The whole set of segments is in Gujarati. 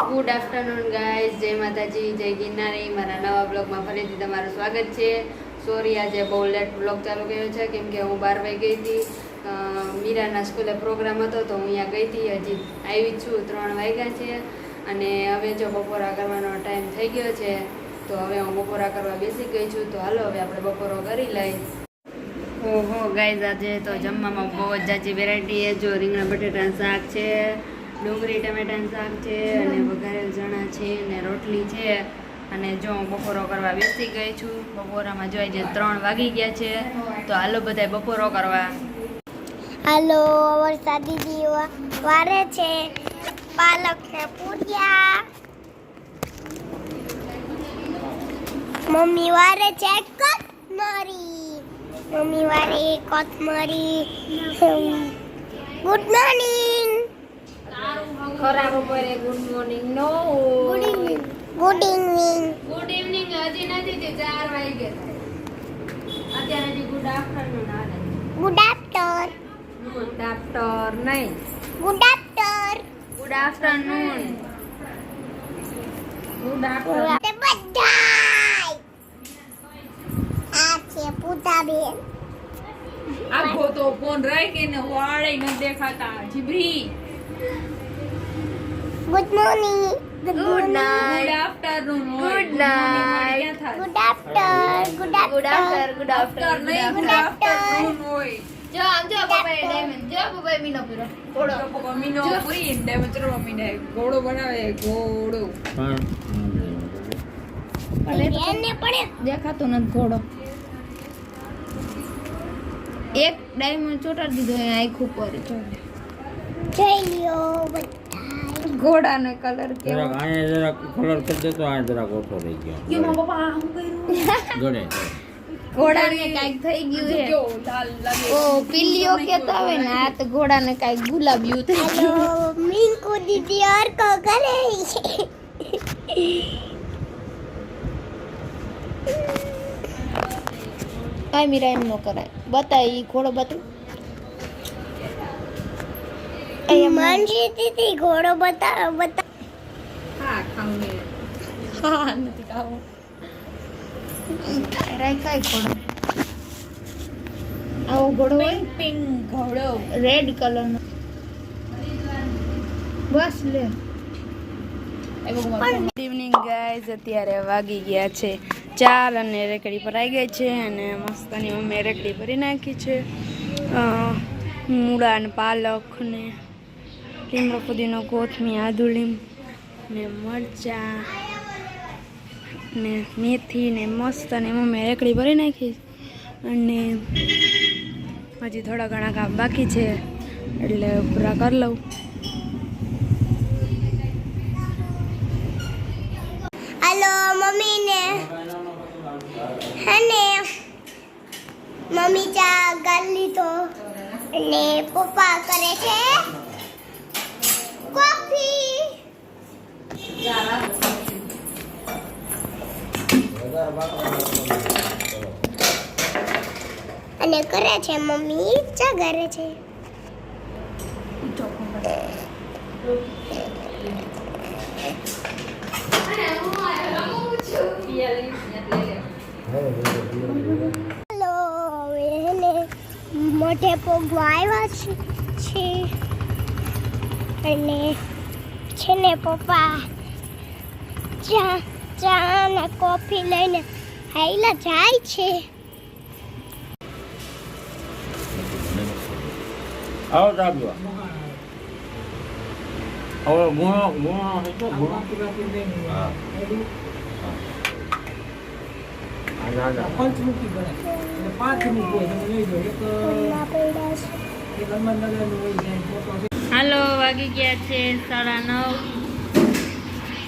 ગુડ આફ્ટરનૂન ગાઈઝ, જય માતાજી, જય ગિરનારી. મારા નવા બ્લોગમાં ફરીથી તમારું સ્વાગત છે. સોરી, આજે બહુ લેટ બ્લોગ ચાલુ કર્યો છે કેમ કે હું 12 વાગે ગઈ હતી. મીરાના સ્કૂલે પ્રોગ્રામ હતો તો હું અહીંયા ગઈ હતી. હજી આવી છું, 3 વાગ્યા છે અને હવે જો બપોરા કરવાનો ટાઈમ થઈ ગયો છે તો હવે હું બપોરા કરવા બેસી ગઈ છું. તો હાલો હવે આપણે બપોરો કરી લઈ. ઓહો ગાઈઝ, આજે તો જમવામાં બહુ જ જાજી વેરાયટી છે. જો રીંગણા બટેટાનું શાક છે, ડુંગળી ટમેટાનું શાક છે અને વઘારેલ ચણા છે અને રોટલી છે. અને જો હું બપોરો કરવા બેસી ગઈ છું. બપોરામાં જો આજે 3 વાગી ગયા છે તો હાલો બધાય બપોરો કરવા. હાલો, વરસાદી વારે છે પાલક ને પૂરિયા. મમ્મી વારે છે કોથમરી. મમ્મી વારે કોથમરી. Good morning. ખરા બપોરે good morning no good evening. Good evening. Good evening હજી નથી તે 4 વાગે. અત્યારે હજી ગુડ આફ્ટરનૂન આવે. Good after. ગુડ આફ્ટર નહીં, good after. Good afternoon. Good after. તે બધાય આ છે પૂતાબેન. આખો તો ફોન રાખીને વાળે ન દેખાતા જીભરી. Good morning. Good good night. Afternoon. Good night. Good after. Good good after. Good after નહીં, આફ્ટર. ગુડ આફ્ટરનૂન હોય. જો આમ જો પપ્પાએ ડાયમંડ, જો પપ્પાએ મીનો પૂરો ઘોડો. તો પપ્પા મીનો પૂરી ને ચરવા મીને ઘોડો બનાવે. ઘોડો એને પડે. દેખાતો નથી ઘોડો. એક ડાયમંડ ચોટાડી દીધો એ આંખ ઉપર. જોઈ લ્યો બધા. ઘોડાનો કલર કેવો. જરાક આને જરાક કલર કરી દેતો, આ જરાક ઓછો થઈ ગયો. પપ્પા આમ કર્યું. જોડે ઘોડાને કાંઈક થઈ ગયું છે. કેવો લાલ લાગે. ઓ પીલીઓ કેતા હોય ને, આ તો ઘોડાને કાંઈક ગુલાબિયું થઈ ગયું. હેલો, મિંકુ દીદી और को करे કાંઈ મીરા એમ ન કરાય. બતાય ઈ ઘોડો બતાવ. માનસી દીદી ઘોડો બતા હા ખાઉં ને. હા નથી ખાવો. રાય કાંઈ ઘોડો આવો ઘોડો હોય પિંક પિંક ઘોડો. રેડ કલરનો. બસ લે. ગુડ ઇવનિંગ ગાઈઝ, અત્યારે વાગી ગયા છે 4 અને રેકડી પર આવી ગઈ છે અને મસ્તની મમ્મીએ રેકડી ભરી નાખી છે. મૂળા ને પાલક ને લીમડો પુદીનો કોથમીર આદુલીમ ને મરચાં ને મેથી ને મસ્ત અને મમ્મીએ રેકડી ભરી નાખી. અને હજી થોડા ઘણા કામ બાકી છે એટલે પૂરા કરી લઉં. हेलो मम्मी ने हने मम्मी चा गली तो ने पप्पा करे छे कॉफी. અને કરે છે મમ્મી ચા કરે છે. હેલો, એને મોઢે પગમાં આવ્યા છે અને છે ને પપ્પા ચા ને કોફી લઈને હાઈલા જાય છે. આવો ચા પીવા. હવે ગુણો હતો ગુણો. હા પંચમુખી બને એટલે 5 મૂકો તમે લઈ લો. એક હનુમાનનગરનું હોય જાય ફોટો છે. હાલો, વાગી ગયા છે 9:30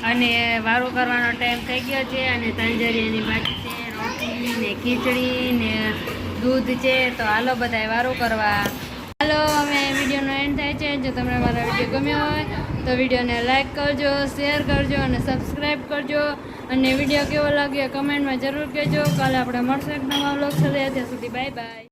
અને વારું કરવાનો ટાઈમ થઈ ગયો છે અને તંજરીની બાકી છે, રોટલી ને ખીચડી ને દૂધ છે. તો હાલો બધાય વારું કરવા. હાલો, અમે વિડીયોનો એન્ડ થાય છે. જો તમને મારો વિડીયો ગમ્યો હોય તો વિડીયોને લાઈક કરજો, શેર કરજો અને સબસ્ક્રાઈબ કરજો. અને વિડીયો કેવો લાગ્યો કમેન્ટમાં જરૂર કહેજો. કાલે આપણે મળશું એક નવા વ્લોગ સાથે. ત્યાં સુધી બાય બાય.